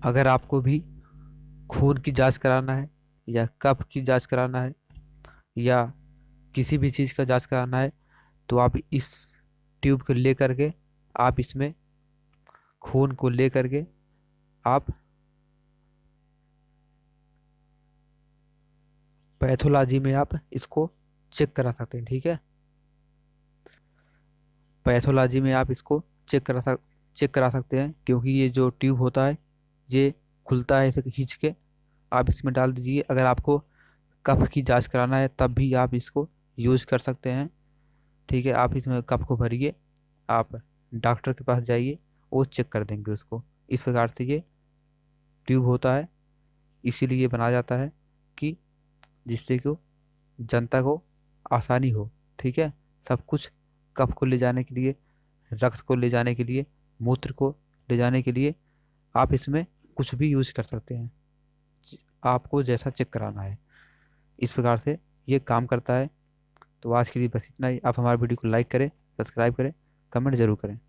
अगर आपको भी खून की जांच कराना है या कफ की जांच कराना है या किसी भी चीज़ का जांच कराना है, तो आप इस ट्यूब को ले करके आप इसमें खून को ले करके आप पैथोलॉजी में आप इसको चेक करा सकते हैं। ठीक है, पैथोलॉजी में आप इसको चेक करा सकते हैं, क्योंकि ये जो ट्यूब होता है ये खुलता है, इसे खींच के आप इसमें डाल दीजिए। अगर आपको कफ की जांच कराना है तब भी आप इसको यूज कर सकते हैं। ठीक है, आप इसमें कफ को भरिए, आप डॉक्टर के पास जाइए, वो चेक कर देंगे उसको। इस प्रकार से ये ट्यूब होता है, इसीलिए बनाया जाता है कि जिससे कि जनता को आसानी हो। ठीक है, सब कुछ कफ को ले जाने के लिए, रक्त को ले जाने के लिए, मूत्र को ले जाने के लिए आप इसमें कुछ भी यूज कर सकते हैं, आपको जैसा चेक कराना है। इस प्रकार से ये काम करता है। तो आज के लिए बस इतना ही। आप हमारे वीडियो को लाइक करें, सब्सक्राइब करें, कमेंट जरूर करें।